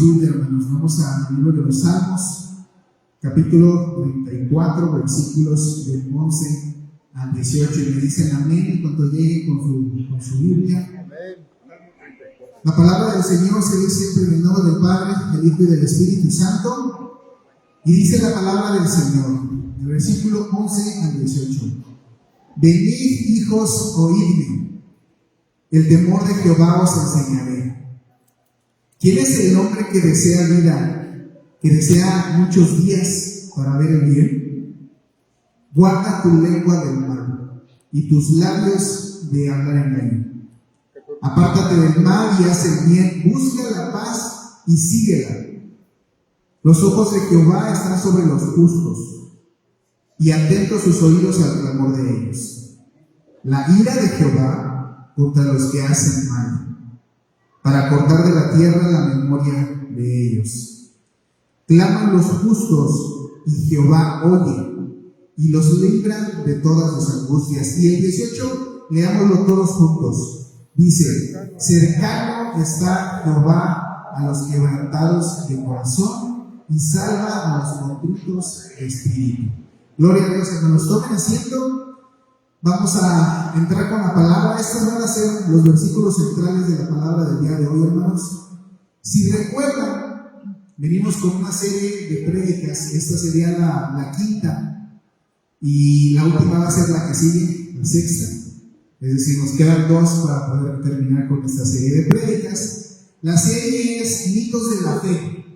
Hermanos, vamos al libro de los Salmos, capítulo 34, versículos del 11 al 18, y me dicen amén en cuanto llegue con su Biblia. La palabra del Señor se dice siempre en el nombre del Padre, del Hijo y del Espíritu Santo, y dice la palabra del Señor, el versículo 11 al 18: Venid, hijos, oídme, el temor de Jehová os enseñaré. ¿Quién es el hombre que desea vida, que desea muchos días para ver el bien? Guarda tu lengua del mal y tus labios de hablar engaño. Apártate del mal y haz el bien, busca la paz y síguela. Los ojos de Jehová están sobre los justos, y atentos sus oídos al clamor de ellos. La ira de Jehová contra los que hacen mal, para cortar de la tierra la memoria de ellos. Claman los justos, y Jehová oye, y los libra de todas sus angustias. Y el 18, leámoslo todos juntos. Dice: cercano está Jehová a los quebrantados de corazón, y salva a los contritos de espíritu. Gloria a Dios. Hermanos, tomen asiento. Vamos a entrar con la palabra. Estos van a ser los versículos centrales de la palabra del día de hoy, hermanos. Si recuerdan, venimos con una serie de prédicas. Esta sería la quinta, y la última va a ser la que sigue, la sexta. Es decir, nos quedan dos para poder terminar con esta serie de prédicas. La serie es Mitos de la Fe.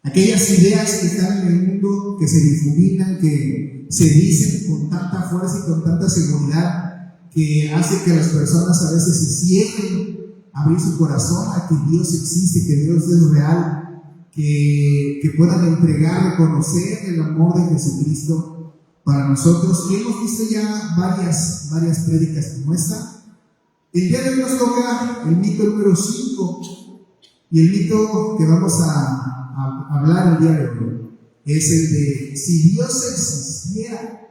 Aquellas ideas que están en el mundo, que se difuminan, que se dicen con tanta fuerza y con tanta seguridad, que hace que las personas a veces se cierren a abrir su corazón a que Dios existe, que Dios es real, que puedan entregar, reconocer el amor de Jesucristo para nosotros. Y hemos visto ya varias prédicas como esta. El día de hoy nos toca el mito número 5, y el mito que vamos a hablar el día de hoy es el de: si Dios existiera,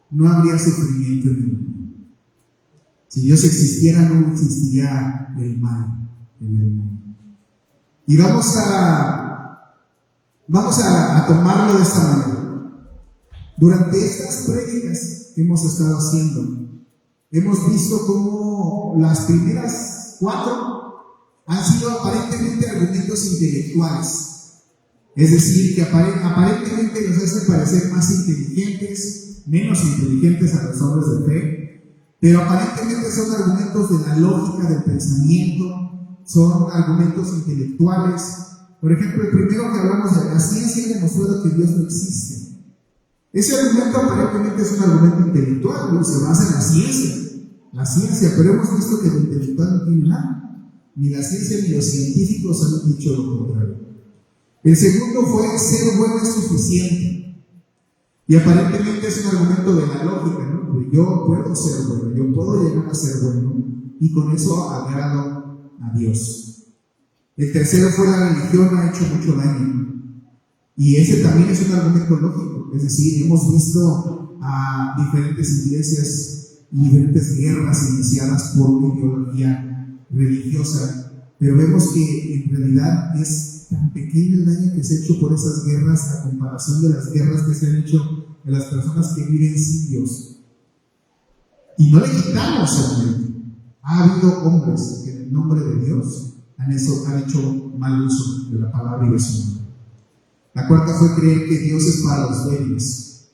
no habría sufrimiento en el mundo. Si Dios existiera, no existiría el mal en el mundo. Y vamos a tomarlo de esta manera. Durante estas prédicas que hemos estado haciendo, hemos visto cómo las primeras 4 han sido aparentemente argumentos intelectuales. Es decir, que aparentemente nos hacen parecer más inteligentes, menos inteligentes a los hombres de fe, pero aparentemente son argumentos de la lógica del pensamiento, son argumentos intelectuales. Por ejemplo, el primero que hablamos de la ciencia ha demostrado que Dios no existe. Ese argumento aparentemente es un argumento intelectual, ¿no? Se basa en la ciencia, pero hemos visto que lo intelectual no tiene nada. Ni la ciencia ni los científicos han dicho lo contrario. El segundo fue: ser bueno es suficiente. Y aparentemente es un argumento de la lógica, ¿no? Porque yo puedo ser bueno, yo puedo llegar a ser bueno, y con eso agrado a Dios. El tercero fue: la religión ha hecho mucho daño. Y ese también es un argumento lógico. Es decir, hemos visto a diferentes iglesias y diferentes guerras iniciadas por una ideología religiosa, pero vemos que en realidad es tan pequeño el daño que se ha hecho por esas guerras a comparación de las guerras que se han hecho de las personas que viven sin Dios. Y no le quitamos el mérito. Ha habido hombres que en el nombre de Dios han hecho mal uso de la palabra y de su nombre. La cuarta fue creer que Dios es para los débiles.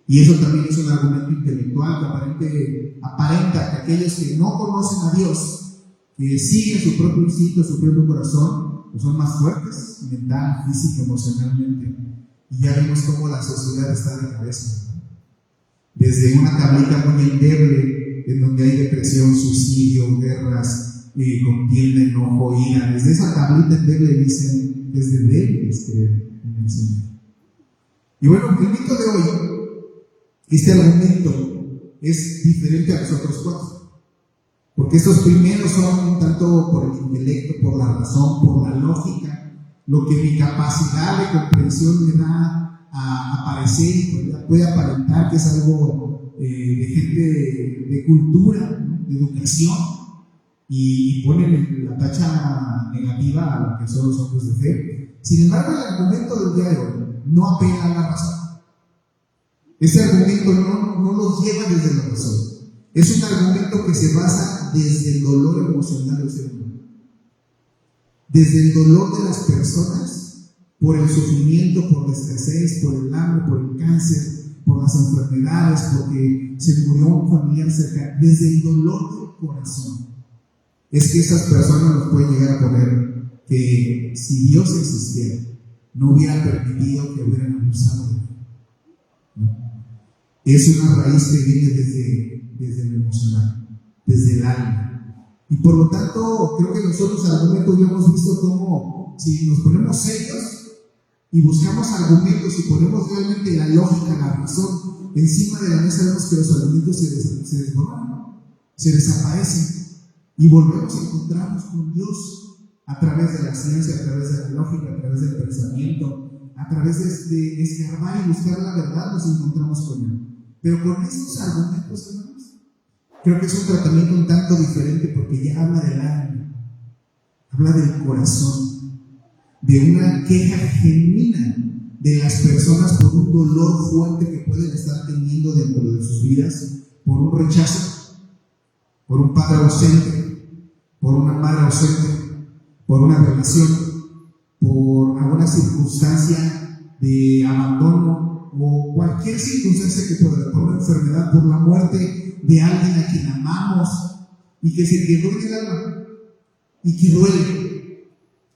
Y eso también es un argumento intelectual que aparenta que aquellos que no conocen a Dios, que siguen su propio instinto, su propio corazón, pues son más fuertes, mental, física, emocionalmente. Y ya vimos cómo la sociedad está de cabeza. Desde una tablita muy endeble, en donde hay depresión, suicidio, guerras, contienda, enojo, ira. Desde esa tablita endeble dicen: desde débiles creer en el Señor. Y bueno, el mito de hoy, este argumento es diferente a los otros 4. Porque estos primeros son un tanto por el intelecto, por la razón, por la lógica, lo que mi capacidad de comprensión me da a aparecer y puede aparentar que es algo de gente de cultura, ¿no? De educación. y ponen la tacha negativa a lo que son los hombres de fe. Sin embargo, el argumento del día de hoy no apela a la razón. Ese argumento no los lleva desde la razón. Es un argumento que se basa desde el dolor emocional del ser humano, desde el dolor de las personas por el sufrimiento, por la escasez, por el hambre, por el cáncer, por las enfermedades, porque se murió un familiar cercano. Desde el dolor del corazón es que esas personas nos pueden llegar a poner que si Dios existiera, no hubiera permitido que hubieran abusado de él. ¿No? Es una raíz que viene desde lo emocional, desde el alma. Y por lo tanto, creo que nosotros al momento ya hemos visto cómo, si nos ponemos serios y buscamos argumentos y ponemos realmente la lógica, la razón encima de la mesa, vemos que los argumentos se desbordan, se desaparecen y volvemos a encontrarnos con Dios a través de la ciencia, a través de la lógica, a través del pensamiento, a través de escarbar y buscar la verdad, nos encontramos con Él. Pero con estos argumentos, hermanos, creo que es un tratamiento un tanto diferente porque ya habla del alma, habla del corazón, de una queja genuina de las personas por un dolor fuerte que pueden estar teniendo dentro de sus vidas, por un rechazo, por un padre ausente, por una madre ausente, por una violación, por alguna circunstancia de abandono o cualquier circunstancia que pueda haber, por una enfermedad, por la muerte de alguien a quien amamos y que se quedó en el alma y que duele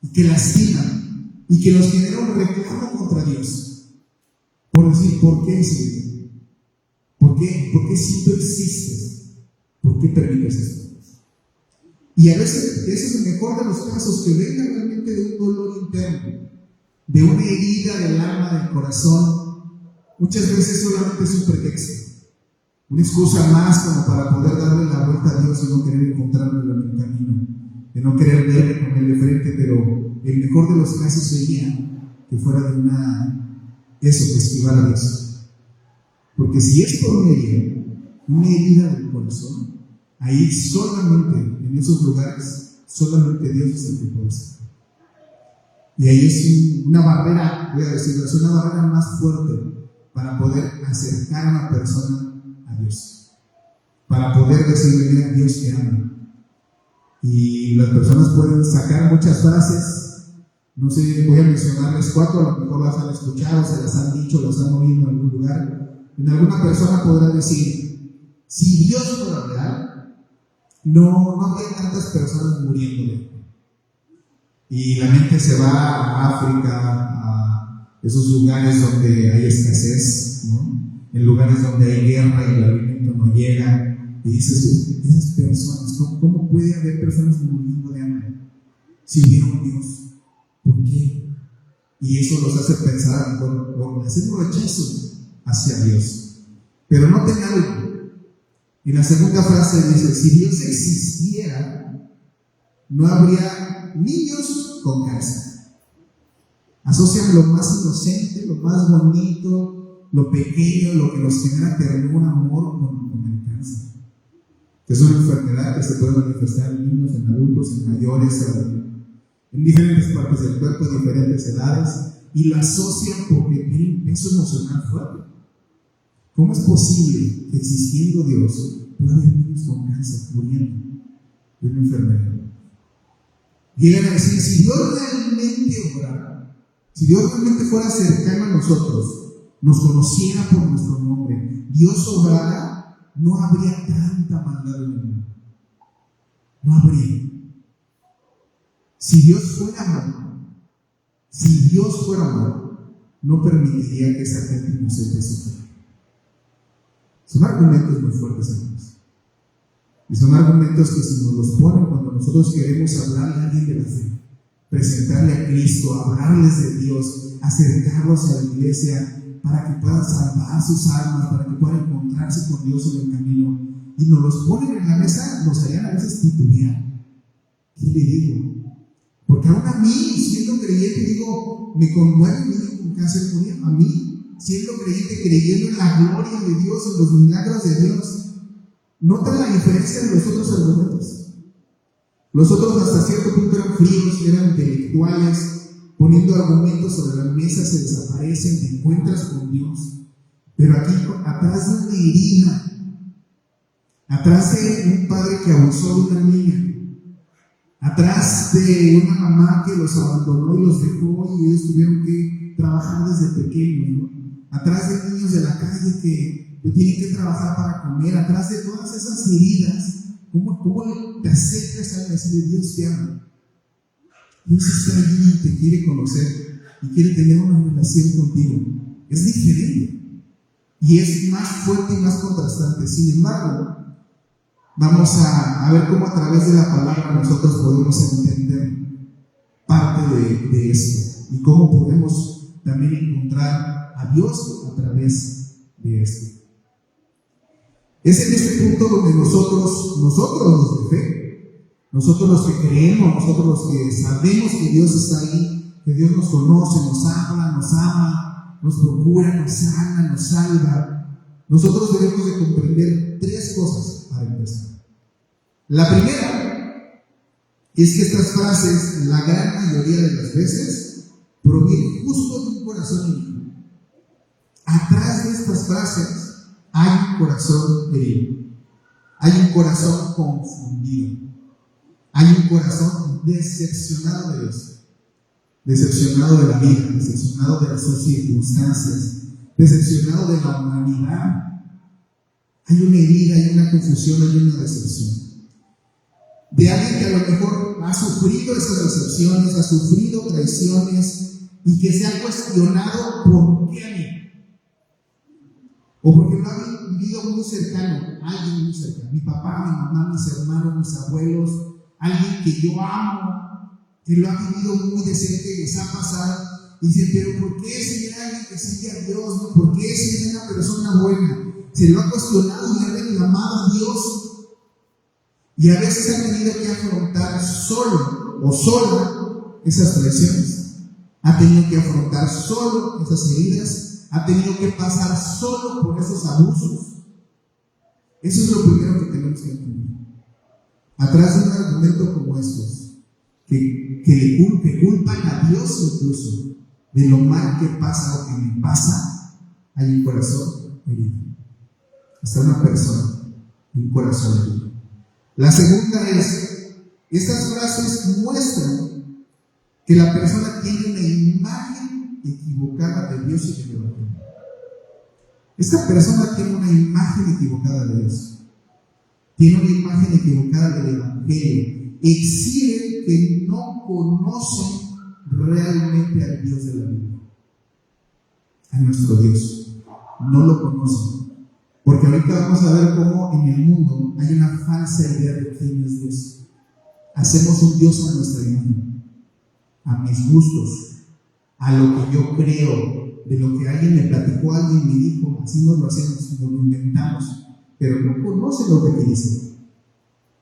y que lastima y que nos genera un reclamo contra Dios por decir, ¿por qué Señor? ¿Por qué? ¿Por qué si tú existes? ¿Por qué permites esto? Y a veces ese es el mejor de los casos, que venga realmente de un dolor interno, de una herida del alma, del corazón. Muchas veces solamente es un pretexto, una excusa más como para poder darle la vuelta a Dios y no querer encontrarlo en el camino, de no querer verle con él de frente. Pero el mejor de los casos sería que fuera de que esquivar a Dios. Porque si es por medio una herida del corazón, ahí solamente, en esos lugares, solamente Dios es el que puede ser. Y ahí es una barrera, voy a decirlo, es una barrera más fuerte para poder acercar a una persona a Dios, para poder decirle, mira, Dios te ama. Y las personas pueden sacar muchas frases, no sé, voy a mencionarles 4, a lo mejor las han escuchado, se las han dicho, las han oído en algún lugar. En alguna persona podrá decir, si Dios fuera real, no habría tantas personas muriendo. Y la mente se va a África, a esos lugares donde hay escasez, ¿no? En lugares donde hay guerra y el alimento no llega. Y dices, esas personas, ¿cómo puede haber personas muriendo de hambre si hubiera un Dios? ¿Por qué? Y eso los hace pensar por hacer un rechazo hacia Dios. Pero noten algo. En la segunda frase dice, si Dios existiera, no habría niños con cáncer. Asocian lo más inocente, lo más bonito, lo pequeño, lo que nos genera ternura, amor con el cáncer. Que es una enfermedad que se puede manifestar en niños, en adultos, en mayores, en diferentes partes del cuerpo, en diferentes edades, y la asocian porque tiene un peso emocional fuerte. ¿Cómo es posible que existiendo Dios pueda haber niños con cáncer muriendo de una enfermedad? Llegan a decir, si Dios realmente obrara, si Dios realmente fuera cercano a nosotros, nos conociera por nuestro nombre, Dios obrara, no habría tanta maldad en el mundo. No habría. Si Dios fuera amor, no permitiría que esa gente inocente sufriera. Son argumentos muy fuertes, hermanos. Y son argumentos que si nos los ponen cuando nosotros queremos hablarle a alguien de la fe, presentarle a Cristo, hablarles de Dios, acercarlos a la iglesia para que puedan salvar sus almas, para que puedan encontrarse con Dios en el camino, y nos los ponen en la mesa, nos harían a veces titubear. ¿Qué le digo? Porque aún a mí, siendo creyente, digo, me conmueve un niño con cáncer morir. A mí, siendo creyente, creyendo en la gloria de Dios, en los milagros de Dios, ¿notan la diferencia de los otros argumentos? Los otros hasta cierto punto eran fríos, eran intelectuales, poniendo argumentos sobre la mesa se desaparecen, te encuentras con Dios. Pero aquí, atrás de una herida, atrás de un padre que abusó de una niña, atrás de una mamá que los abandonó y los dejó y ellos tuvieron que trabajar desde pequeños, ¿no? Atrás de niños de la calle que tienen que trabajar para comer, atrás de todas esas heridas, ¿cómo te acercas a decir Dios te ama? Dios está allí y te quiere conocer y quiere tener una relación contigo. Es diferente y es más fuerte y más contrastante. Sin embargo, vamos a ver cómo a través de la palabra nosotros podemos entender parte de esto y cómo podemos también encontrar a Dios a través de esto. Es en este punto donde nosotros los de fe, nosotros los que creemos, nosotros los que sabemos que Dios está ahí, que Dios nos conoce, nos habla, nos ama, nos procura, nos sana, nos salva, nosotros debemos de comprender tres cosas para empezar. La primera es que estas frases, la gran mayoría de las veces, provienen justo de un corazón herido. Atrás de estas frases hay un corazón herido, hay un corazón confundido, hay un corazón decepcionado de Dios, decepcionado de la vida, decepcionado de las circunstancias, decepcionado de la humanidad. Hay una herida, hay una confusión, hay una decepción. De alguien que a lo mejor ha sufrido esas decepciones, ha sufrido traiciones y que se ha cuestionado ¿por qué a mí? O porque lo ha vivido muy cercano, alguien muy cercano, mi papá, mi mamá, mis hermanos, mis abuelos, alguien que yo amo, que lo ha vivido muy de cerca y les ha pasado, y dicen, pero ¿por qué si era alguien que sigue a Dios? ¿No? ¿Por qué si era una persona buena? Se lo ha cuestionado y ha reclamado a Dios. Y a veces ha tenido que afrontar solo o sola esas traiciones. Ha tenido que afrontar solo esas heridas. Ha tenido que pasar solo por esos abusos. Eso es lo primero que tenemos que entender. Atrás de un argumento como estos, que culpan a Dios incluso de lo mal que pasa o que me pasa, hay un corazón herido. Hasta una persona, un corazón herido. La segunda es, estas frases muestran que la persona tiene una imagen equivocada de Dios y del Evangelio. Esta persona tiene una imagen equivocada de Dios. Tiene una imagen equivocada del Evangelio. Exhiben que no conocen realmente al Dios de la Biblia. A nuestro Dios. No lo conocen. Porque ahorita vamos a ver cómo en el mundo hay una falsa idea de quién es Dios. Hacemos un Dios a nuestra imagen, a mis gustos, a lo que yo creo, de lo que alguien me platicó, alguien me dijo, así nos lo hacemos, nos lo inventamos, pero no conocen lo que dice.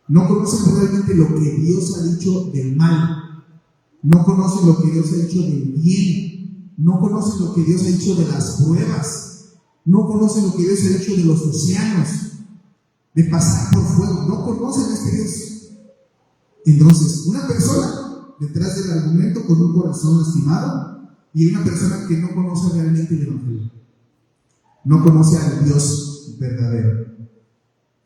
No conocen realmente lo que Dios ha dicho del mal, no conocen lo que Dios ha dicho del bien, no conocen lo que Dios ha dicho de las pruebas. No conocen lo que Dios ha hecho de los océanos, de pasar por fuego. No conocen a este Dios. Entonces, una persona detrás del argumento con un corazón lastimado y una persona que no conoce realmente el Evangelio. No conoce al Dios verdadero.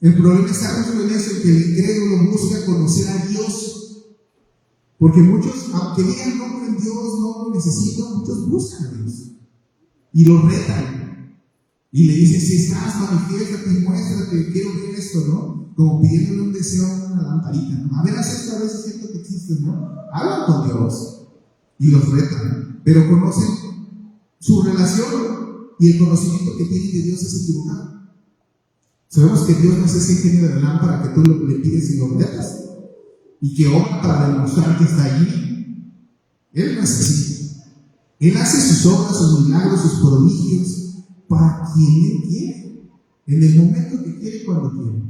El problema está justo en eso, que el incrédulo busca conocer a Dios. Porque muchos, aunque digan no creo en Dios, no lo necesito, muchos buscan a Dios y lo retan. Y le dicen, si estás, manifiéstate, muéstrate, quiero ver esto, ¿no? Como pidiéndole un deseo a una lamparita, ¿no? A ver, haz esto, a ver si es cierto que existe, ¿no? Hablan con Dios y los retan, pero conocen su relación y el conocimiento que tienen de Dios es equivocado. Sabemos que Dios no es ese genio de la lámpara que tú le pides y lo retas y que obra para demostrar que está allí. Él no es así. Él hace sus obras, sus milagros, sus prodigios para quien Él quiere, en el momento que quiere y cuando quiere,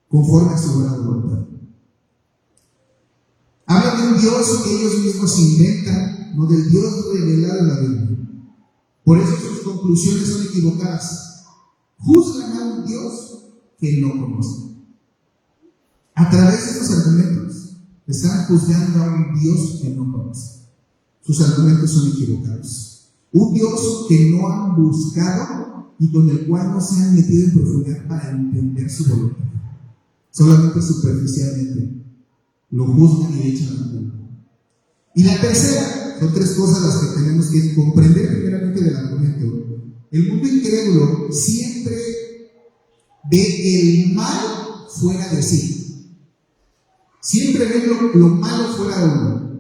conforme a su buena voluntad. Habla de un Dios que ellos mismos inventan, no del Dios revelado en la Biblia. Por eso sus conclusiones son equivocadas. Juzgan a un Dios que no conocen. A través de estos argumentos, Están juzgando a un Dios que no conocen. Sus argumentos son equivocados. Un Dios que no han buscado y con el cual no se han metido en profundidad para entender su voluntad. Solamente superficialmente lo juzgan y echan la culpa. Y la tercera, son tres cosas las que tenemos que comprender primeramente del argumento. El mundo incrédulo siempre ve el mal fuera de sí. Siempre ve lo malo fuera de uno.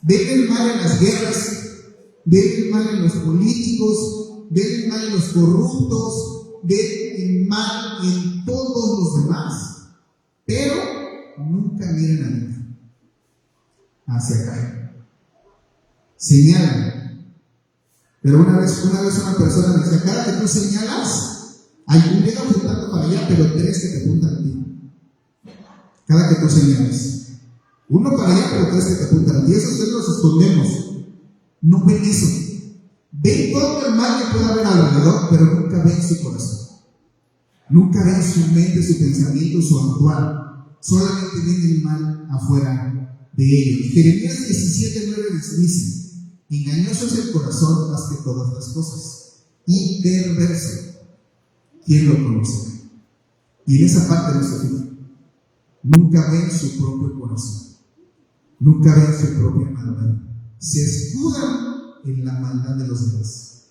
Ve el mal en las guerras, ve el mal en los políticos, ve el mal en los corruptos, ve el mal en todos los demás, pero nunca miran adentro, hacia acá. Señalan. Pero una vez una persona me decía, cada que tú señalas, hay un dedo apuntando para allá, pero tres que te apuntan a ti. Cada que tú señalas. Uno para allá, pero tres que te apuntan a ti. Esos tres los escondemos. No ven eso. Ven todo el mal que pueda haber alrededor, pero nunca ven su corazón. Nunca ven su mente, su pensamiento, su actuar. Solamente ven el mal afuera de ellos. Jeremías 17:9 les dice: engañoso es el corazón más que todas las cosas, y perverso. ¿Quién lo conoce? Y en esa parte no se fija. Nunca ven su propio corazón. Nunca ven su propia maldad. Se escudan en la maldad de los demás.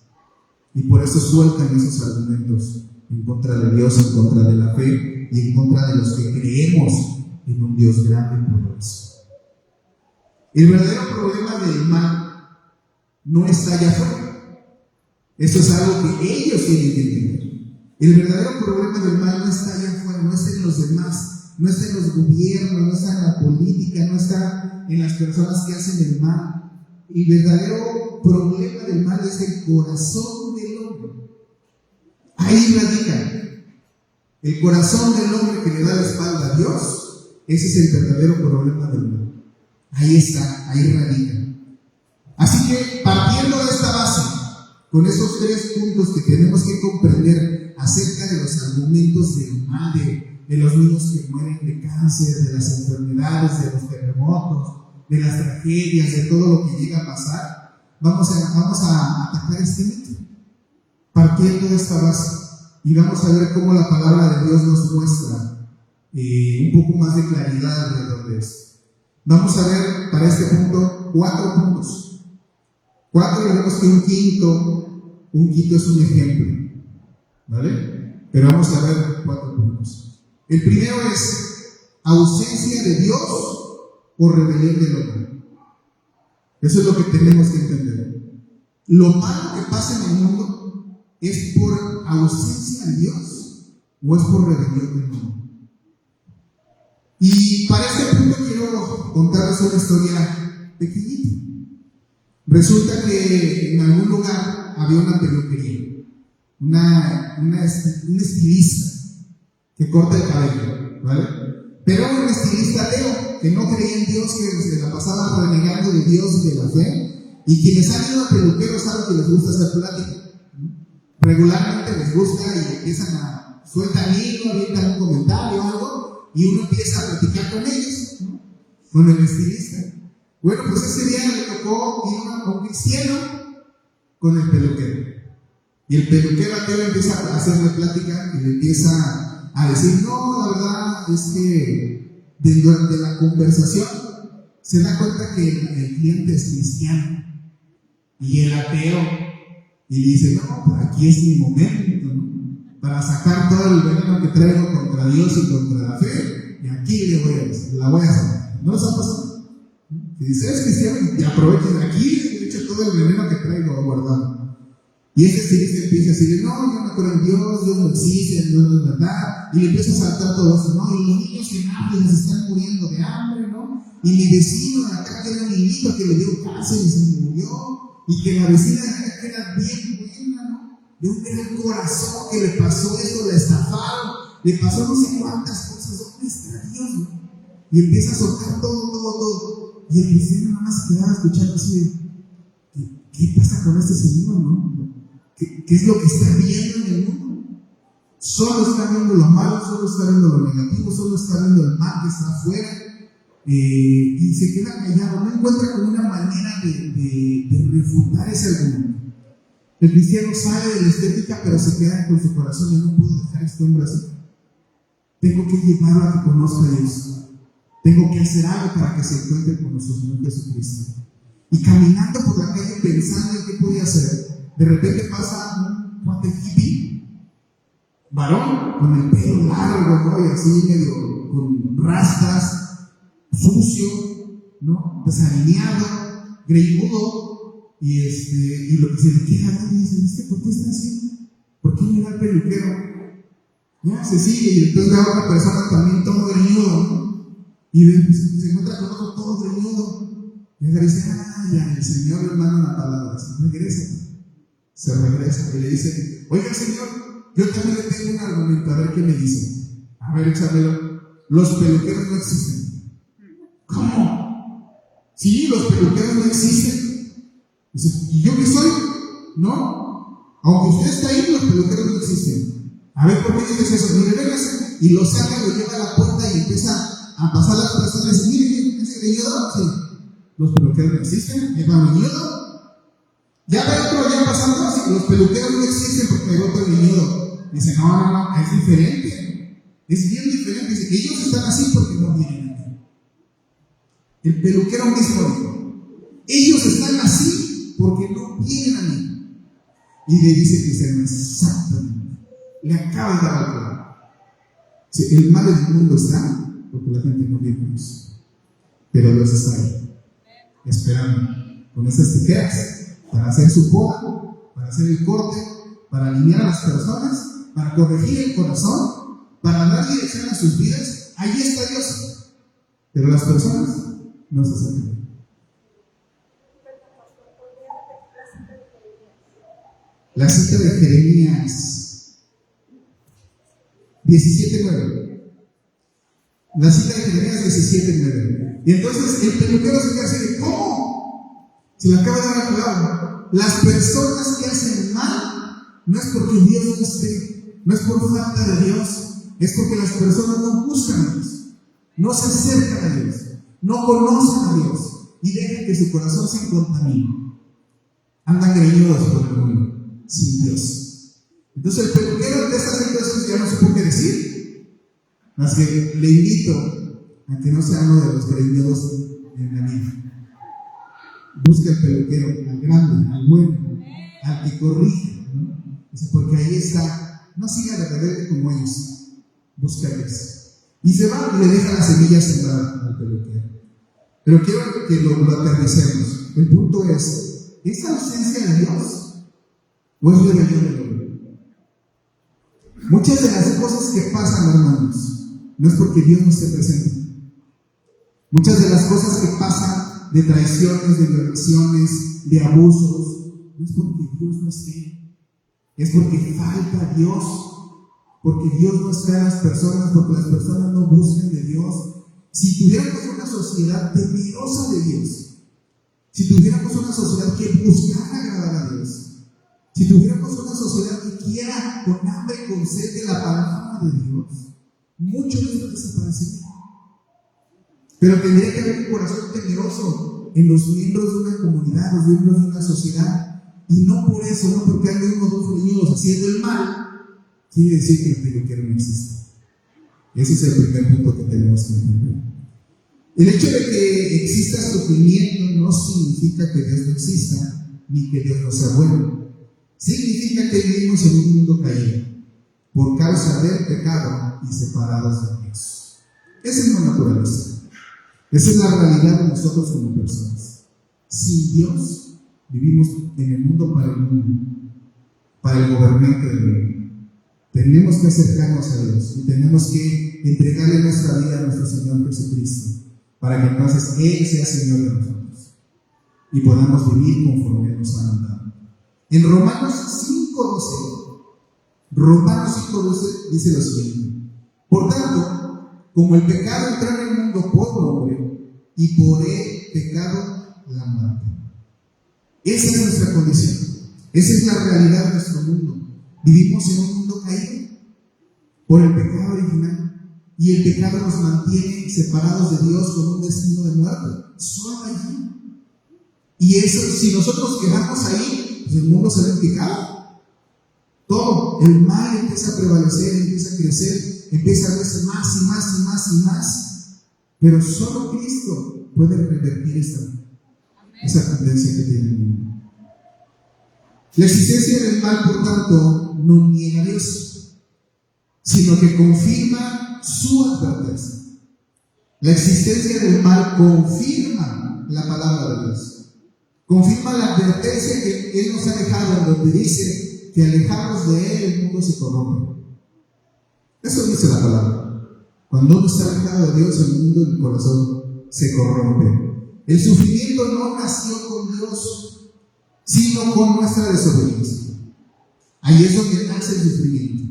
Y por eso sueltan esos argumentos en contra de Dios, en contra de la fe y en contra de los que creemos en un Dios grande y poderoso. El verdadero problema del mal no está allá afuera. Eso es algo que ellos tienen que entender. El verdadero problema del mal no está allá afuera, no está en los demás, no está en los gobiernos, no está en la política, no está en las personas que hacen el mal. El verdadero problema del mal es el corazón del hombre. Ahí radica. El corazón del hombre que le da la espalda a Dios, ese es el verdadero problema del mal. Ahí está, ahí radica. Así que, partiendo de esta base, con esos tres puntos que tenemos que comprender acerca de los argumentos del mal, de los niños que mueren de cáncer, de las enfermedades, de los terremotos, de las tragedias, de todo lo que llega a pasar, vamos a atacar este mito, partiendo de esta base, y vamos a ver cómo la palabra de Dios nos muestra un poco más de claridad alrededor de esto. Vamos a ver para este punto 4 puntos. 4, y vemos que un quinto es un ejemplo, ¿vale? Pero vamos a ver 4 puntos. El primero es ausencia de Dios o rebelión del hombre. Eso es lo que tenemos que entender. Lo malo que pasa en el mundo es por ausencia de Dios o es por rebelión del hombre. Y para este punto quiero contarles una historia pequeñita. Resulta que en algún lugar había una peluquería, un estilista que corta el cabello, ¿vale? Pero un estilista ateo que no creía en Dios, que se la pasaba renegando de Dios y de la fe. Y quienes han ido a peluqueros saben que les gusta hacer plática. Regularmente les gusta y empiezan a sueltan hilo, avientan un comentario o algo, y uno empieza a platicar con ellos, ¿no? Con el estilista. Bueno, pues ese día le tocó ir a un cristiano con el peluquero. Y el peluquero ateo empieza a hacerle plática y le empieza a decir: no, la verdad es que durante la conversación se da cuenta que el cliente es cristiano y el ateo, y dice: no, pues aquí es mi momento, ¿no? Para sacar todo el veneno que traigo contra Dios y contra la fe, y aquí la voy a sacar. ¿No les ha pasado? Y dice: es cristiano, y aprovechen aquí, y echa todo el veneno que traigo guardado. Y ese estilista empieza a decir: no, yo no creo en Dios, Dios no existe, Dios no es verdad. Y le empieza a saltar todo eso, ¿no? Y los niños en África se están muriendo de hambre, ¿no? Y mi vecino de acá, que era un niñito que le dio cáncer y se murió. Y que la vecina de acá, que era bien buena, ¿no? De un gran corazón, que le pasó esto, la estafaron, le pasó no sé cuántas cosas. ¿Dónde está Dios, no? Y empieza a soltar todo. Y el cristiano nada más se quedaba escuchando así: ¿qué pasa con este señor, no? ¿Qué es lo que está viendo en el mundo? Solo está viendo lo malo, solo está viendo lo negativo, solo está viendo el mal que está afuera. y se queda callado, no encuentra como una manera de refutar ese argumento. El cristiano sale de la estética, pero se queda con su corazón y no puedo dejar a este hombre así. Tengo que llevarlo a que conozca a Dios. Tengo que hacer algo para que se encuentre con nuestro Señor Jesucristo. Y caminando por la calle pensando en qué podía hacer, de repente pasa un cuate hippie, varón, con el pelo largo, ¿no? Y así medio con rastas, sucio, ¿no? Desalineado, greñudo, y lo que se le queda a nadie dice, ¿por qué está así? ¿Por qué no va al peluquero? Ya se sigue, y entonces ve a otra persona también todo greñudo, ¿no? Y ve, pues, se encuentra con otro todo greñudo. Y le dice, ya, el Señor le manda una palabra, se regresa y le dice, oiga Señor, yo también le tengo un argumento, a ver qué me dice. A ver, échamelo. Los peluqueros no existen. ¿Cómo? Sí, los peluqueros no existen. Dice, ¿y yo qué soy? No. Aunque usted está ahí, los peluqueros no existen. A ver, ¿por qué dices eso? Mire, véngase. Y lo saca, lo lleva a la puerta y empieza a pasar las personas y dice, mire, ese greñudo, sí. Los peluqueros no existen, lleva greñudo. Ya ve otro ya pasando así, los peluqueros no existen porque hay otro greñudo. Dice, no, es diferente. Es bien diferente. Dice que ellos están así porque no vienen aquí. El peluquero mismo dijo, ellos están así porque no vienen a mí. Y le dice que exactamente. Le acaba de dar la palabra. El mal del mundo está porque la gente no viene a Dios. Pero Dios está ahí, esperando, con esas tijeras, para hacer su poda, para hacer el corte, para alinear a las personas, para corregir el corazón, para dar dirección a sus vidas. Ahí está Dios. Pero las personas no se acercan. La cita de Jeremías 17:9. La cita de Jeremías 17:9. Y entonces el peluquero se queda así, ¿cómo? Se le acaba de dar la palabra. Las personas que hacen mal no es porque Dios no esté, no es por falta de Dios, es porque las personas no buscan a Dios, no se acercan a Dios, no conocen a Dios y dejan que su corazón se contamine. Andan greñudos por el mundo, sin Dios. Entonces el peluquero de estas situaciones ya no supo qué decir, más que le invito a que no sea uno de los greñudos en la vida. Busca el peluquero, al grande, al bueno, al que corrige, ¿no? Dice, porque ahí está, no siga de rebelde como ellos, busca a Dios. Y se va y le deja las semillas sembradas al peluquero. Pero quiero que lo aterricemos. El punto es la ausencia de Dios o es rebelión del hombre? Muchas de las cosas que pasan, hermanos, no es porque Dios no esté presente. Muchas de las cosas que pasan, de traiciones, de violaciones, de abusos, no es porque Dios no esté, es porque falta Dios, porque Dios no está en las personas, porque las personas no buscan de Dios. Si tuviéramos una sociedad temerosa de Dios, si tuviéramos una sociedad que buscara agradar a Dios, si tuviéramos una sociedad que quiera con hambre y con sed de la palabra de Dios, mucho de esto desaparecería. Pero tendría que haber un corazón temeroso en los miembros de una comunidad, los miembros de una sociedad. Y no por eso, no porque hay uno o dos greñudos haciendo el mal, quiere decir que el peluquero no existe. Ese es el primer punto que tenemos que entender. El hecho de que exista sufrimiento no significa que Dios no exista, ni que Dios no sea bueno. Significa que vivimos en un mundo caído, por causa del pecado y separados de Dios. Esa es la naturaleza. Esa es la realidad de nosotros como personas. Sin Dios, vivimos en el mundo para el gobernante del mundo. Tenemos que acercarnos a Dios y tenemos que entregarle nuestra vida a nuestro Señor Jesucristo, para que entonces Él sea Señor de nosotros y podamos vivir conforme Él nos ha mandado. En Romanos 5:12 dice lo siguiente: por tanto, como el pecado entró en el mundo por un hombre, y por el pecado la muerte. Esa es nuestra condición. Esa es la realidad de nuestro mundo. Vivimos en un mundo caído por el pecado original. y el pecado nos mantiene separados de Dios con un destino de muerte. Solo allí. Y eso, si nosotros quedamos ahí, pues el mundo se ve en pecado. Todo, el mal empieza a prevalecer, empieza a crecer, empieza a verse más y más y más y más. Pero solo Cristo puede revertir esa tendencia que tiene el mundo. La existencia del mal, por tanto, no niega a Dios, sino que confirma su advertencia. La existencia del mal confirma la palabra de Dios. Confirma la advertencia que Él nos ha dejado, en donde dice que alejados de Él el mundo se corrompe. Eso dice la palabra. Cuando uno está alejado de Dios, el mundo y el corazón se corrompe. El sufrimiento no nació con Dios, sino con nuestra desobediencia. Ahí es donde nace el sufrimiento,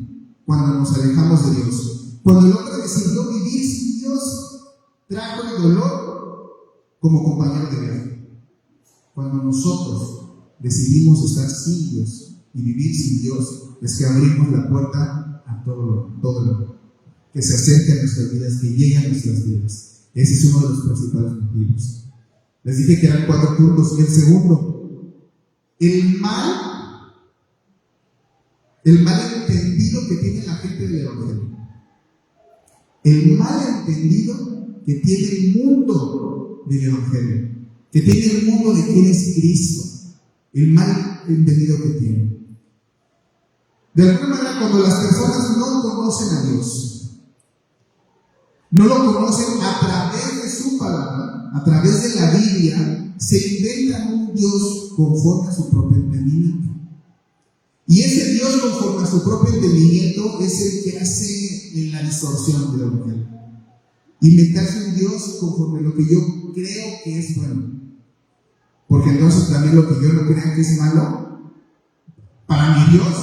cuando nos alejamos de Dios. Cuando el hombre decidió vivir sin Dios, trajo el dolor como compañero de viaje. Cuando nosotros decidimos estar sin Dios y vivir sin Dios, es que abrimos la puerta a todo lo que se acerque a nuestras vidas, que llegue a nuestras vidas. Ese es uno de los principales motivos. Les dije que eran 4 puntos, y el segundo, el mal entendido que tiene la gente del Evangelio. El mal entendido que tiene el mundo del Evangelio, que tiene el mundo de quién es Cristo. El mal entendido que tiene. De alguna manera, cuando las personas no conocen a Dios, no lo conocen a través de su palabra, a través de la Biblia, se inventan un Dios conforme a su propio entendimiento. Y ese Dios conforme a su propio entendimiento es el que hace en la distorsión del Evangelio. Inventarse un Dios conforme a lo que yo creo que es bueno. Porque entonces también lo que yo no crea que es malo, para mi Dios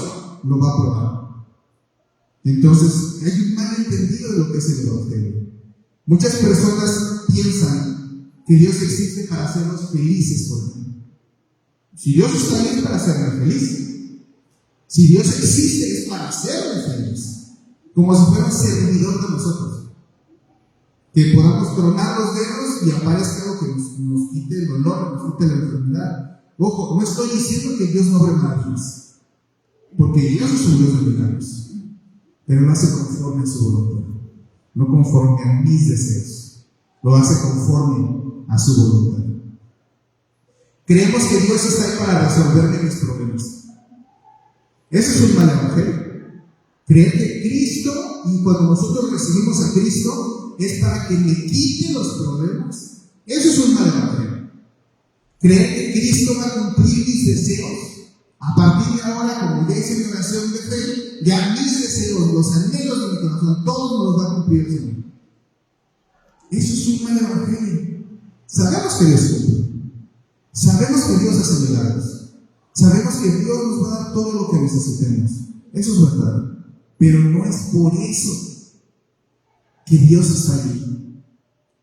lo va a probar. Entonces hay un mal entendido de lo que es el Evangelio. Muchas personas piensan que Dios existe para hacernos felices, por ejemplo. Si Dios está ahí es para hacerme feliz. Si Dios existe es para hacerme feliz, como si fuera un servidor de nosotros. Que podamos tronar los dedos y aparezca algo que nos quite el dolor, nos quite la enfermedad. Ojo, no estoy diciendo que Dios no obre milagros, porque Dios es un Dios de milagros, pero lo hace conforme a su voluntad, no conforme a mis deseos, lo hace conforme a su voluntad. Creemos que Dios está ahí para resolverme mis problemas. Ese es un mal evangelio. Creer que Cristo, y cuando nosotros recibimos a Cristo, es para que me quite los problemas. Eso es un mal evangelio. Creer que Cristo va a cumplir mis deseos. A partir de ahora, como ya hice mi oración de fe, ya mis deseos, los anhelos de mi corazón, todos me los va a cumplir el Señor. Eso es un mal evangelio. Sabemos que Dios cumple. Sabemos que Dios hace milagros. Sabemos que Dios nos va a dar todo lo que necesitemos. Eso es verdad. Pero no es por eso que Dios está allí,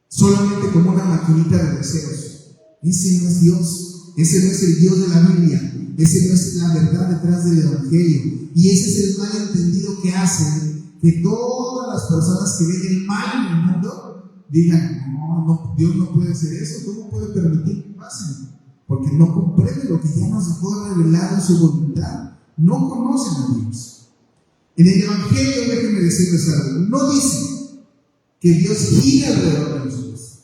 solamente como una maquinita de deseos. Ese no es Dios, ese no es el Dios de la Biblia, ese no es la verdad detrás del Evangelio. Y ese es el malentendido que hace que todas las personas que ven el mal en el mundo digan: no, Dios no puede hacer eso, ¿cómo puede permitir que pase? Porque no comprende lo que ya nos dejó revelado en su voluntad. No conocen a Dios. En el Evangelio, déjenme decirles algo, no dice que Dios gira alrededor de nosotros.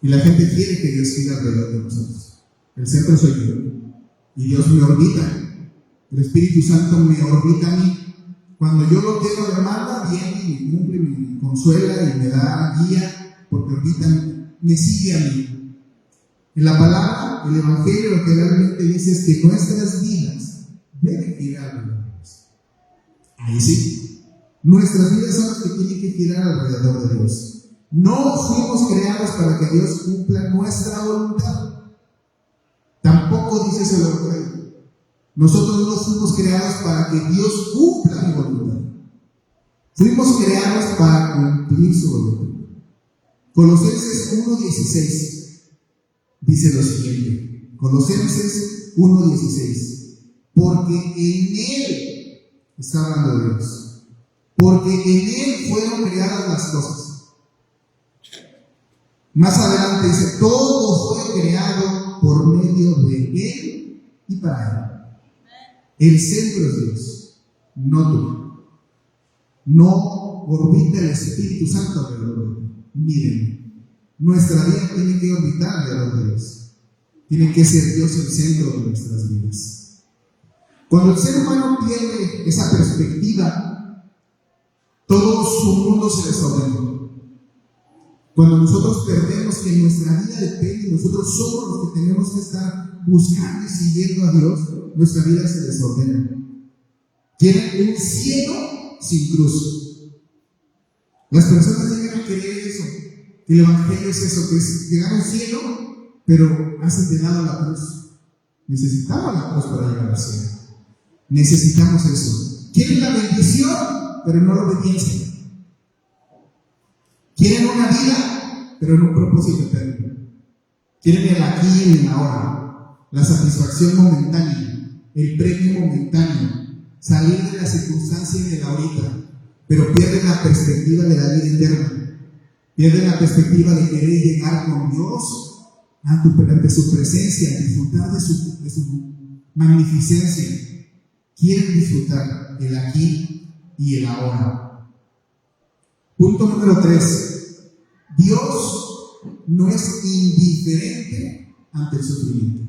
Y la gente quiere que Dios gira alrededor de nosotros. El centro soy yo. Y Dios me orbita. El Espíritu Santo me orbita a mí. Cuando yo lo quiero de demanda, viene y me cumple, me consuela y me da guía, porque orbita, me sigue a mí. En la palabra, el Evangelio lo que realmente dice es que nuestras vidas deben girar alrededor de Dios. Ahí sí, nuestras vidas son las que tienen que girar alrededor de Dios. No fuimos creados para que Dios cumpla nuestra voluntad. Tampoco dice ese Evangelio. Nosotros no fuimos creados para que Dios cumpla mi voluntad. Fuimos creados para cumplir su voluntad. Colosenses 1:16 dice lo siguiente. Colosenses 1:16. Porque en Él, está hablando de Dios, porque en Él fueron creadas las cosas. Más adelante dice, todo fue creado por medio de Él y para Él. El centro es Dios, no tú. No orbita el Espíritu Santo alrededor de ti. Miren, nuestra vida tiene que orbitar alrededor de Dios. Tiene que ser Dios el centro de nuestras vidas. Cuando el ser humano pierde esa perspectiva, todo su mundo se desordena. Cuando nosotros perdemos que nuestra vida depende, nosotros somos los que tenemos que estar buscando y siguiendo a Dios, nuestra vida se desordena. Quieren un cielo sin cruz. Las personas llegan a creer eso, que el Evangelio es eso, que es llegar a un cielo, pero hacen de lado la cruz. Necesitamos la cruz para llegar al cielo. Necesitamos eso. Quieren la bendición, pero no la obediencia. Quieren una vida, pero no un propósito eterno. Quieren el aquí y el ahora, la satisfacción momentánea, el premio momentáneo, salir de la circunstancia y de la ahorita, pero pierden la perspectiva de la vida eterna. Pierden la perspectiva de querer llegar con Dios ante su presencia, disfrutar de su magnificencia. Quieren disfrutar el aquí y el ahora. Punto número 3. Dios no es indiferente ante el sufrimiento.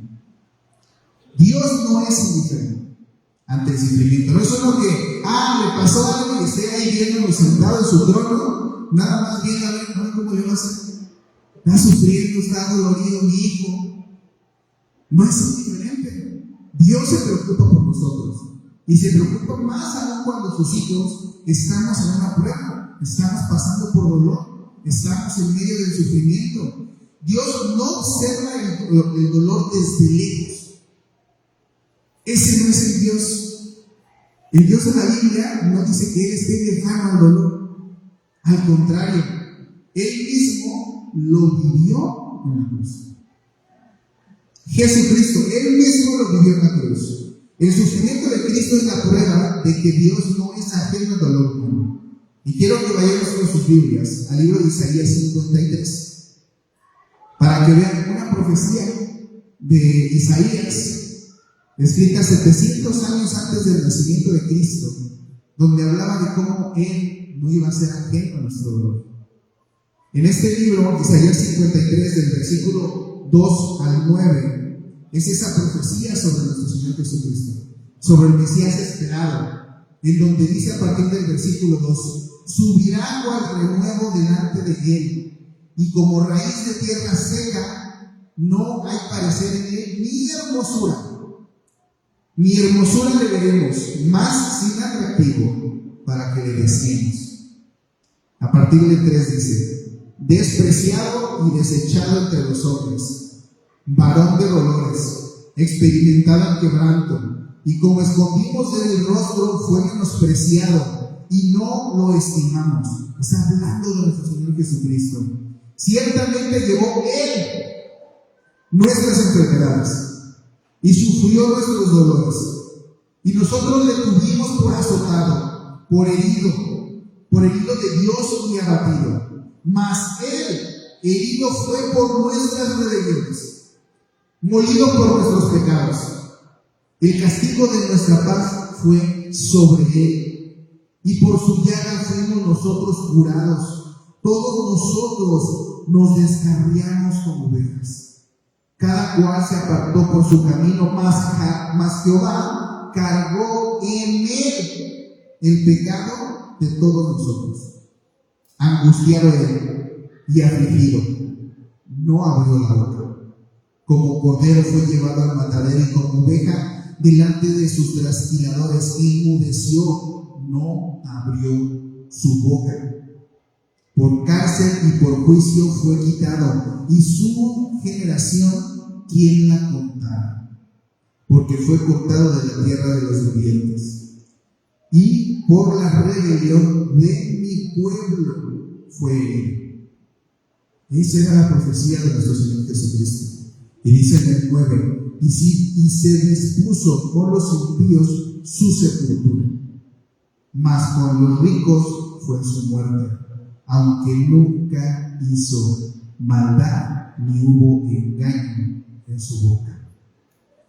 Dios no es indiferente ante el sufrimiento. No es solo que, le pasó algo y esté ahí viéndolo sentado en su trono, nada más viendo a ver cómo le va a hacer. Está sufriendo, está dolorido mi hijo. No es indiferente. Dios se preocupa por nosotros. Y se preocupa más aún cuando sus hijos estamos en una prueba, estamos pasando por dolor, estamos en medio del sufrimiento. Dios no observa el dolor desde lejos. Ese no es el Dios. El Dios de la Biblia no dice que Él esté lejano al dolor. Al contrario, Él mismo lo vivió en la cruz. Jesucristo, Él mismo lo vivió en la cruz. El sufrimiento de Cristo es la prueba de que Dios no es ajeno al dolor humano. Y quiero que vayamos con sus Biblias al libro de Isaías 53, para que vean una profecía de Isaías, escrita 700 años antes del nacimiento de Cristo, donde hablaba de cómo Él no iba a ser ajeno a nuestro dolor. En este libro, Isaías 53, del versículo 2 al 9, es esa profecía sobre nuestro Señor Jesucristo, sobre el Mesías esperado, en donde dice a partir del versículo 2: subirá cual renuevo delante de Él, y como raíz de tierra seca, no hay parecer en Él ni hermosura. Ni hermosura le veremos, más sin atractivo, para que le deseemos. A partir del 3 dice: despreciado y desechado entre los hombres, varón de dolores, experimentado en quebranto, y como escondimos de él el rostro, fue menospreciado y no lo estimamos. Está hablando de nuestro Señor Jesucristo. Ciertamente llevó Él nuestras enfermedades y sufrió nuestros dolores, y nosotros le tuvimos por azotado, por herido de Dios y abatido. Mas Él herido fue por nuestras rebeliones, molido por nuestros pecados. El castigo de nuestra paz fue sobre Él, y por su llaga fuimos nosotros curados. Todos nosotros nos descarriamos como ovejas, cada cual se apartó por su camino, mas Jehová cargó en Él el pecado de todos nosotros. Angustiado Él y afligido, no abrió la boca. Como cordero fue llevado al matadero, y como oveja delante de sus trasquiladores enmudeció, no abrió su boca. Por cárcel y por juicio fue quitado, y su generación, ¿quién la contara? Porque fue cortado de la tierra de los vivientes. Y por la rebelión de mi pueblo fue herido. Esa era la profecía de nuestro Señor Jesucristo. Y dice en el 9: y se dispuso por los impíos su sepultura. mas con los ricos fue su muerte, aunque nunca hizo maldad ni hubo engaño en su boca.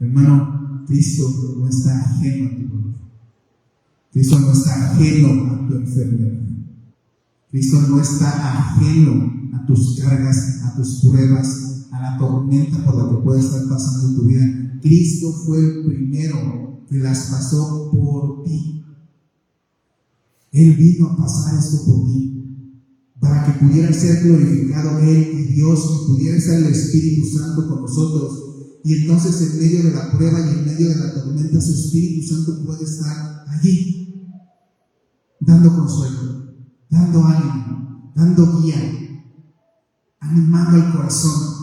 Hermano, Cristo no está ajeno a tu dolor. Cristo no está ajeno a tu enfermedad. Cristo no está ajeno a tus cargas, a tus pruebas, a la tormenta por la que puede estar pasando en tu vida. Cristo fue el primero que las pasó por ti. Él vino a pasar esto por ti, para que pudiera ser glorificado Él y Dios, y pudiera estar el Espíritu Santo con nosotros. Y entonces en medio de la prueba y en medio de la tormenta, su Espíritu Santo puede estar allí, dando consuelo, dando ánimo, dando guía, animando al corazón.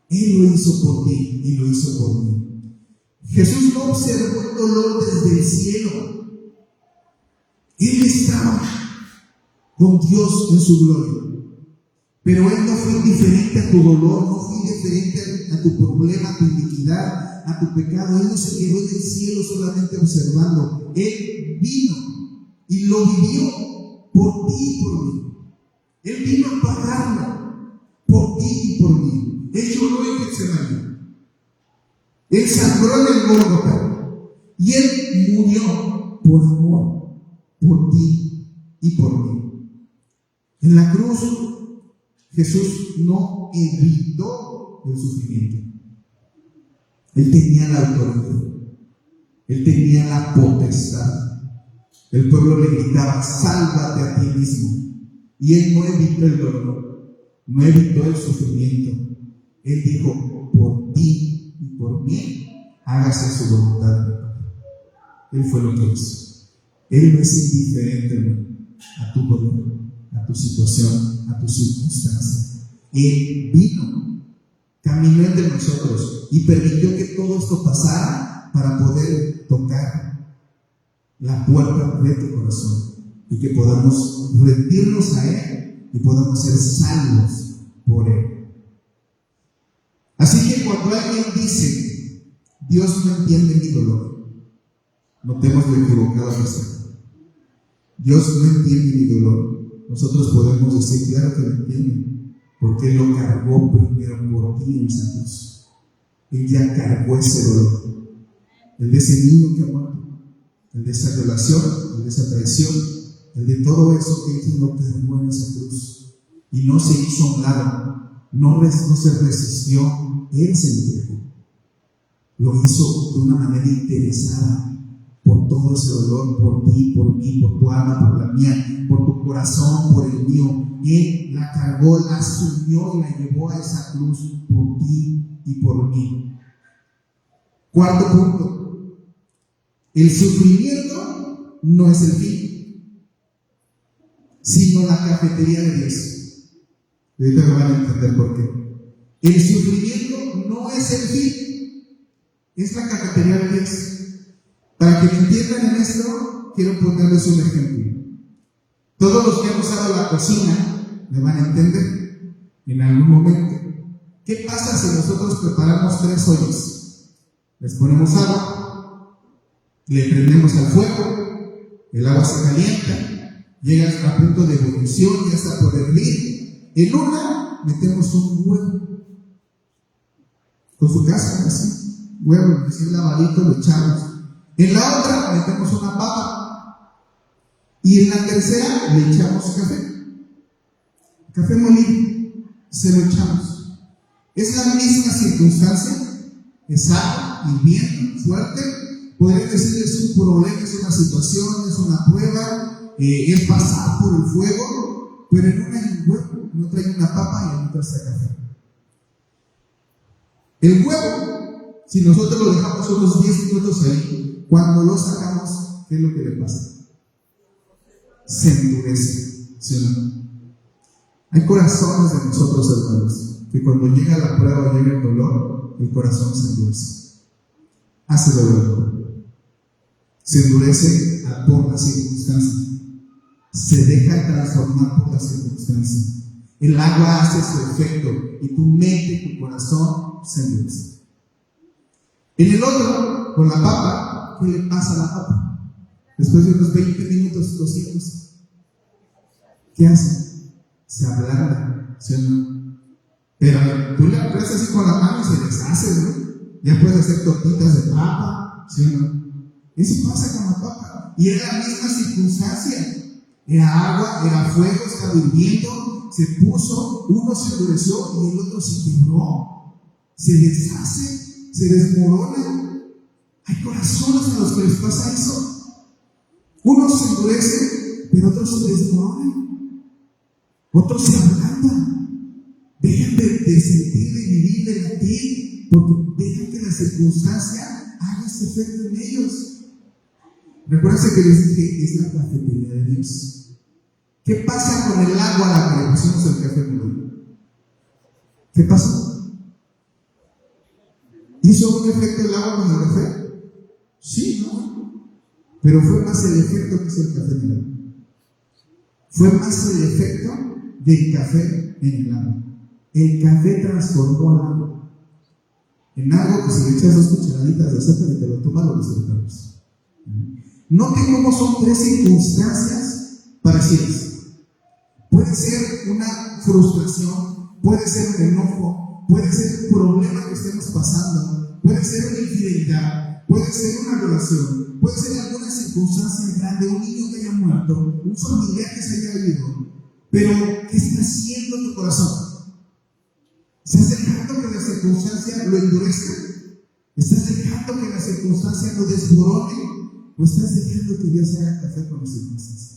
Él lo hizo por ti y lo hizo por mí. Jesús no observó el dolor desde el cielo. Él estaba con Dios en su gloria. Pero Él no fue indiferente a tu dolor, no fue indiferente a tu problema, a tu iniquidad, a tu pecado. Él no se quedó en el cielo solamente observando. Él vino y lo vivió por ti y por mí. Él vino a pagarlo por ti y por mí. Él lloró en Getsemaní. Él sangró en el Gólgota. Y Él murió por amor, por ti y por mí. En la cruz, Jesús no evitó el sufrimiento. Él tenía la autoridad. Él tenía la potestad. El pueblo le gritaba: sálvate a ti mismo. Y Él no evitó el dolor, no evitó el sufrimiento. Él dijo: por ti y por mí, hágase su voluntad. Él fue lo que hizo. Él no es indiferente, hermano, a tu dolor, a tu situación, a tu circunstancia. Él vino, caminó entre nosotros y permitió que todo esto pasara para poder tocar la puerta de tu corazón y que podamos rendirnos a Él y podamos ser salvos por Él. Así que cuando alguien dice: Dios no entiende mi dolor, notemos lo equivocado que está. Dios no entiende mi dolor. Nosotros podemos decir: claro que lo entiende, porque Él lo cargó primero por ti en esa cruz. Él ya cargó ese dolor, el de ese niño que ha muerto, el de esa violación, el de esa traición, el de todo eso que Él lo cargó en esa cruz. Y no se hizo a un lado, no se resistió, Él se entregó. Lo hizo de una manera interesada por todo ese dolor, por ti, por mí, por tu alma, por la mía, por tu corazón, por el mío. Él la cargó, la asumió y la llevó a esa cruz por ti y por mí. Cuarto punto: el sufrimiento no es el fin, sino la cafetería de Dios. Y ahorita me van a entender por qué. El sufrimiento no es el fin, es la cafetería de Dios. Para que me entiendan en esto, quiero ponerles un ejemplo. Todos los que han usado la cocina me van a entender en algún momento. ¿Qué pasa si nosotros preparamos 3 ollas? Les ponemos agua, le prendemos al fuego, el agua se calienta, llega hasta el punto de ebullición y hasta por hervir. En una metemos un huevo, con su cáscara así, huevo recién lavadito, lo echamos. En la otra metemos una papa y en la tercera le echamos café molido, se lo echamos. Es la misma circunstancia, es agua, hirviendo, fuerte. Podría decir: es un problema, es una situación, es una prueba, es pasar por el fuego, pero en una hay un huevo, en otra hay una papa y en otra está café. El huevo, si nosotros lo dejamos unos 10 minutos ahí, cuando lo sacamos, ¿qué es lo que le pasa? Se endurece, ¿sí o no? Hay corazones de nosotros, hermanos, que cuando llega la prueba, llega el dolor, el corazón se endurece. Hace dolor. Se endurece por las circunstancias. Se deja transformar por las circunstancias. El agua hace su efecto y tu mente, tu corazón se endurece. En el otro, con la papa, ¿qué le pasa a la papa? Después de unos 20 minutos, 200. ¿Qué hacen? Se ablandan, ¿sí o no? Pero tú le aplastas así con la mano y se deshace, ¿no? Ya puedes hacer tortitas de papa, ¿sí o no? Eso pasa con la papa. Y era la misma circunstancia. Era agua, era fuego, estaba hirviendo, se puso, uno se endureció y el otro se quebró, se deshace, se desmorona. Hay corazones a los que les pasa eso. Unos se endurecen, pero otros se desmoronan. Otros se ablandan. Dejan de sentir, de vivir, de latir, porque dejan que la circunstancia haga ese efecto en ellos. Recuerden que les dije, es la cafetería de Dios. ¿Qué pasa con el agua a la que le pusimos el café con? ¿Qué pasó? ¿Hizo un efecto el agua con el café? Sí, ¿no? Pero fue más el efecto que hizo el café en el agua. Fue más el efecto del café en el agua. El café transformó el agua en algo que si le echas 2 cucharaditas de azúcar y te lo tomas, lo disfrutamos. Noten cómo son 3 circunstancias parecidas. Puede ser una frustración, puede ser un enojo, puede ser un problema que estemos pasando, puede ser una infidelidad, puede ser una relación, puede ser alguna circunstancia grande, un niño que haya muerto, un familiar que se haya ido. Pero, ¿qué está haciendo tu corazón? ¿Estás dejando que la circunstancia lo endurezca? ¿Estás dejando que la circunstancia lo desborone? ¿O estás dejando que Dios haga café con las circunstancias?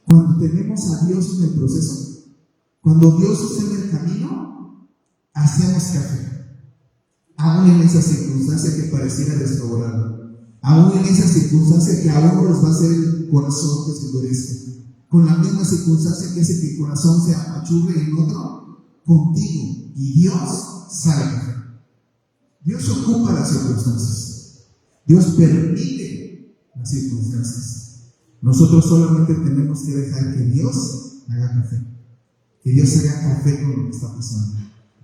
Cuando tenemos a Dios en el proceso, cuando Dios está en el camino, hacemos café. Aún en esa circunstancia que pareciera desfavorable, aún en esa circunstancia que aún nos va a hacer el corazón que se endurezca, con la misma circunstancia que hace que el corazón se apachurre en otro, contigo y Dios sale café. Dios ocupa las circunstancias. Dios permite las circunstancias. Nosotros solamente tenemos que dejar que Dios haga café. Que Dios haga café con lo que está pasando.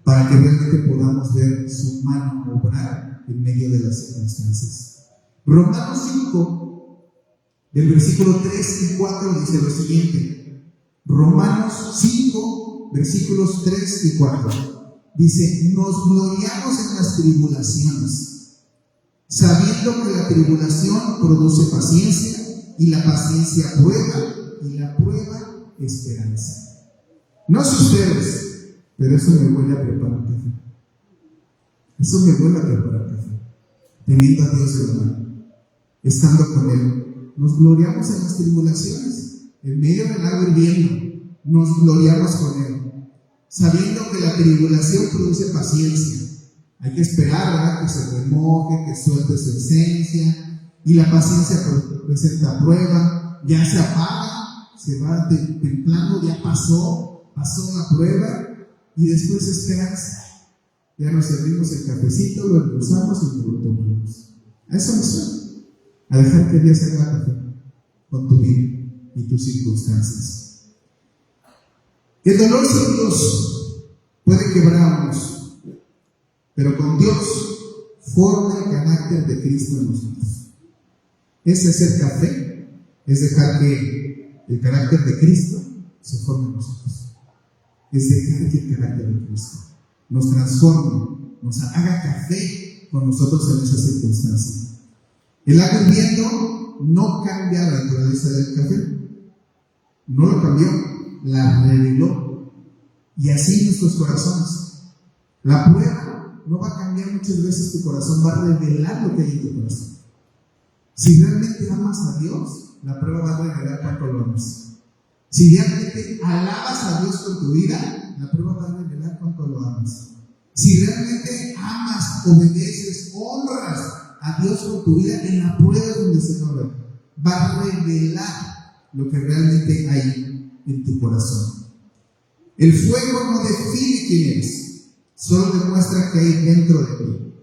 Para que realmente podamos ver su mano obrar en medio de las circunstancias. Romanos 5, del versículo 3 y 4 dice lo siguiente. Romanos 5, versículos 3 y 4. Dice, nos gloriamos en las tribulaciones, sabiendo que la tribulación produce paciencia, y la paciencia prueba, y la prueba esperanza. No sé ustedes, pero eso me huele a preparar café. Eso me huele a preparar café. Teniendo a Dios en la mano, estando con Él. Nos gloriamos en las tribulaciones, en medio del agua hirviendo, nos gloriamos con Él, sabiendo que la tribulación produce paciencia. Hay que esperar, ¿verdad?, que se remoje, que suelte su esencia. Y la paciencia presenta prueba, ya se apaga, se va templando, ya pasó la prueba, y después esperanza. Ya nos servimos el cafecito, lo endulzamos y lo tomamos. A eso me suena, a dejar que Dios haga café con tu vida y tus circunstancias. El dolor sin Dios puede quebrarnos, pero con Dios forma el carácter de Cristo en nosotros. Ese hacer café es dejar que el carácter de Cristo se forme en nosotros. Es dejar que el carácter de Cristo nos transforme, nos haga café con nosotros en esas circunstancias. El agua hirviendo no cambia la naturaleza del café, no lo cambió, la reveló. Y así nuestros corazones. La prueba no va a cambiar muchas veces tu corazón, va a revelar lo que hay en tu corazón. Si realmente amas a Dios, la prueba va a revelar cuánto lo amas. Si realmente alabas a Dios con tu vida, la prueba va a revelar cuánto lo amas. Si realmente amas, obedeces, honras a Dios con tu vida, en la prueba es donde se va a revelar lo que realmente hay en tu corazón. El fuego no define quién eres, solo demuestra que hay dentro de ti.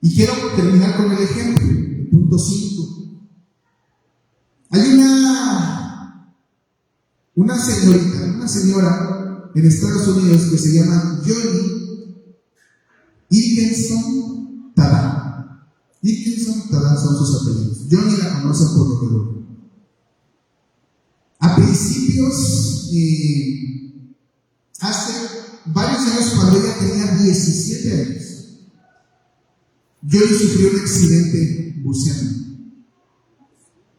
Y quiero terminar con el ejemplo, el punto 5. Hay una señora en Estados Unidos que se llama Joni Eakinson Tada. Eakinson Tada son sus apellidos. Yo ni la conozco por lo que veo. A principios, hace varios años, cuando ella tenía 17 años, Joy sufrió un accidente buceando,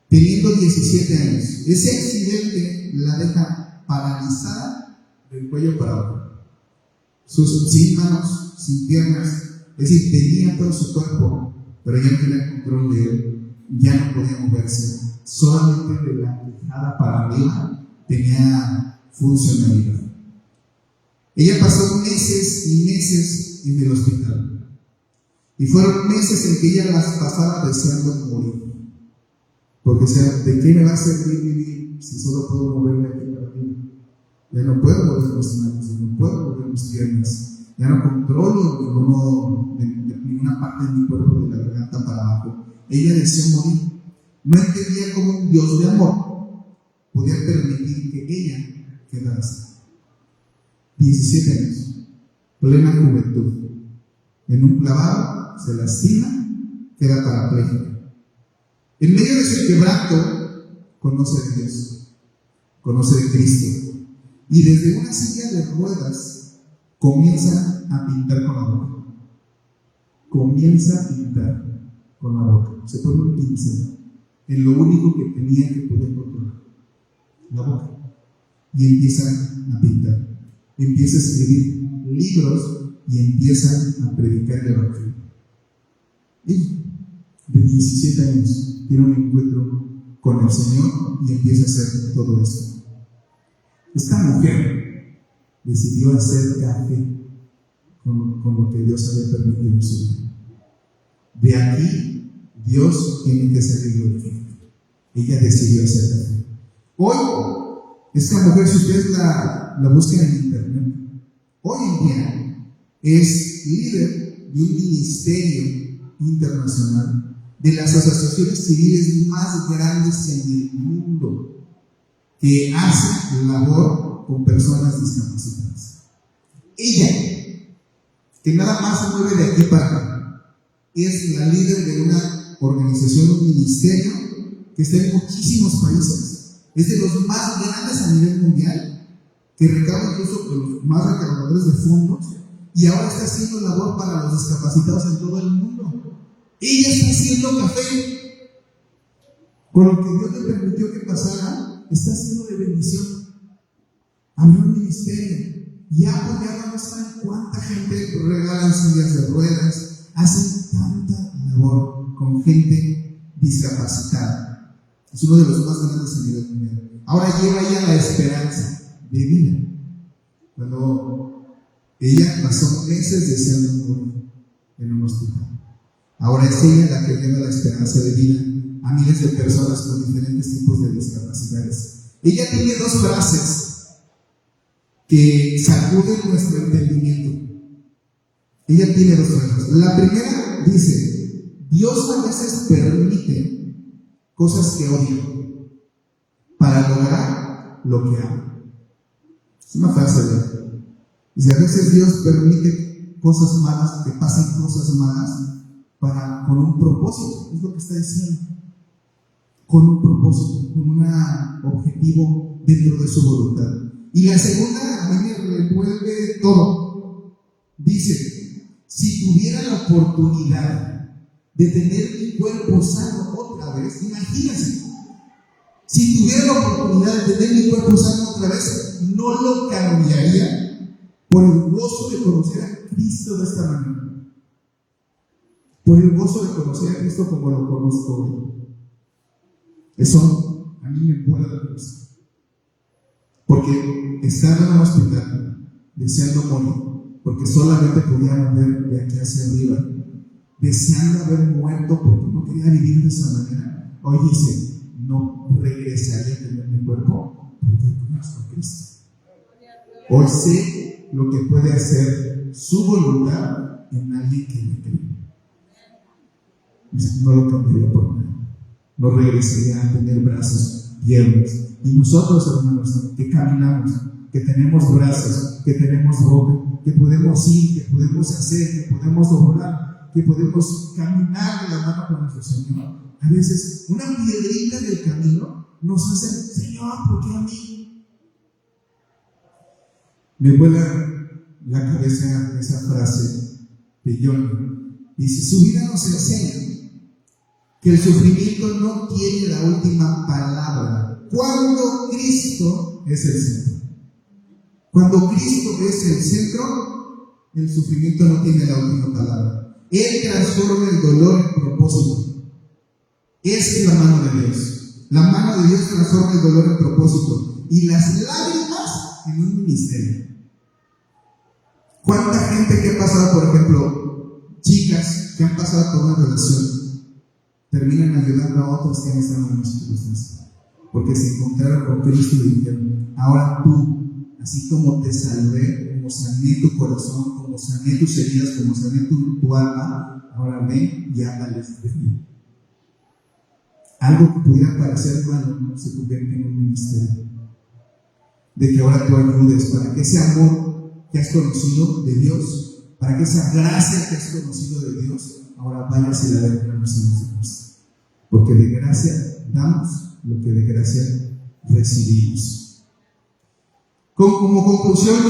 teniendo 17 años. Ese accidente la deja paralizada del cuello para abajo, sin manos, sin piernas, es decir, tenía todo su cuerpo, pero ya no tenía control de él, ya no podía moverse, solamente de la quijada para arriba tenía funcionalidad. Ella pasó meses y meses en el hospital. Y fueron meses en que ella las pasaba deseando morir. Porque, o sea, ¿de qué me va a servir vivir si solo puedo moverme aquí para arriba? Ya no puedo mover mis manos, ya no puedo mover mis piernas, ya no controlo ninguna parte de mi cuerpo, de la garganta para abajo. Ella deseó morir. No entendía cómo un Dios de amor podía permitir que ella quedara así. 17 años, plena juventud. En un clavado se lastima, queda parapléjica. En medio de ese quebranto, conoce de Dios, conoce de Cristo. Y desde una silla de ruedas comienza a pintar con la boca. Comienza a pintar con la boca. Se pone un pincel en lo único que tenía que poder controlar, la boca. Y empieza a pintar. Empieza a escribir libros y empieza a predicar el evangelio. Y de 17 años tiene un encuentro con el Señor y empieza a hacer todo esto. Esta mujer decidió hacer café con lo que Dios había permitido en su vida. De aquí, Dios tiene que salir glorificado. Ella decidió hacer café. Hoy, esta mujer, si ustedes la buscan en internet, hoy en día es líder de un ministerio internacional, de las asociaciones civiles más grandes en el mundo, que hace labor con personas discapacitadas. Ella, que nada más se mueve de aquí para acá, es la líder de una organización, un ministerio que está en muchísimos países. Es de los más grandes a nivel mundial, que recauda incluso los más recaudadores de fondos, y ahora está haciendo labor para los discapacitados en todo el mundo. Ella está haciendo café. Con lo que Dios le permitió que pasara, está haciendo de bendición. Abrió un ministerio y ha apoyado, no saben cuánta gente, regalan sillas de ruedas, hacen tanta labor con gente discapacitada. Es uno de los más grandes a nivel mundial. Ahora lleva ella la esperanza de vida. Cuando ella pasó meses deseando morir en un hospital, ahora es ella la que lleva la esperanza de vida a miles de personas con diferentes tipos de discapacidades. Ella tiene dos frases que sacuden nuestro entendimiento. Ella tiene dos frases. La primera dice: Dios a veces permite cosas que odio para lograr lo que ama. Es una frase de ella. Dice: a veces Dios permite cosas malas, que pasen cosas malas con un propósito. Es lo que está diciendo. Con un propósito, con un objetivo dentro de su voluntad. Y la segunda, a mí me revuelve todo. Dice: si tuviera la oportunidad de tener mi cuerpo sano otra vez, imagínense, si tuviera la oportunidad de tener mi cuerpo sano otra vez, no lo cambiaría por el gozo de conocer a Cristo de esta manera, por el gozo de conocer a Cristo como lo conozco hoy. Eso a mí me vuela la cabeza. Porque estaba en un hospital deseando morir, porque solamente podía ver de aquí hacia arriba, deseando haber muerto porque no quería vivir de esa manera. Hoy dice: no regresaría a tener mi cuerpo porque conozco a Cristo. Hoy sé lo que puede hacer su voluntad en alguien que me cree. No lo cambiaría por nada. No regresaría a tener brazos, piernas. Y nosotros, hermanos, que caminamos, que tenemos brazos, que tenemos boca, que podemos ir, que podemos hacer, que podemos doblar, que podemos caminar de la mano con nuestro Señor, a veces una piedrita del camino nos hace, Señor, ¿por qué a mí? Me vuela la cabeza esa frase de John. Dice, su vida nos enseña que el sufrimiento no tiene la última palabra cuando Cristo es el centro. Cuando Cristo es el centro, el sufrimiento no tiene la última palabra. Él transforma el dolor en propósito. Esa es la mano de Dios. La mano de Dios transforma el dolor en propósito y las lágrimas en un ministerio. ¿Cuánta gente que ha pasado, por ejemplo, chicas que han pasado por una relación, terminan ayudando a otros que han estado en nuestras circunstancias? Porque se encontraron con Cristo y dijeron, ahora tú, así como te salvé, como sané tu corazón, como sané tus heridas, como sané tu alma, ahora ven y háblales de mí. Algo que pudiera parecer malo se convierte en un ministerio. De que ahora tú ayudes para que ese amor que has conocido de Dios, para que esa gracia que has conocido de Dios, ahora vayas y la derrames en los demás. Porque de gracia damos lo que de gracia recibimos. Como conclusión,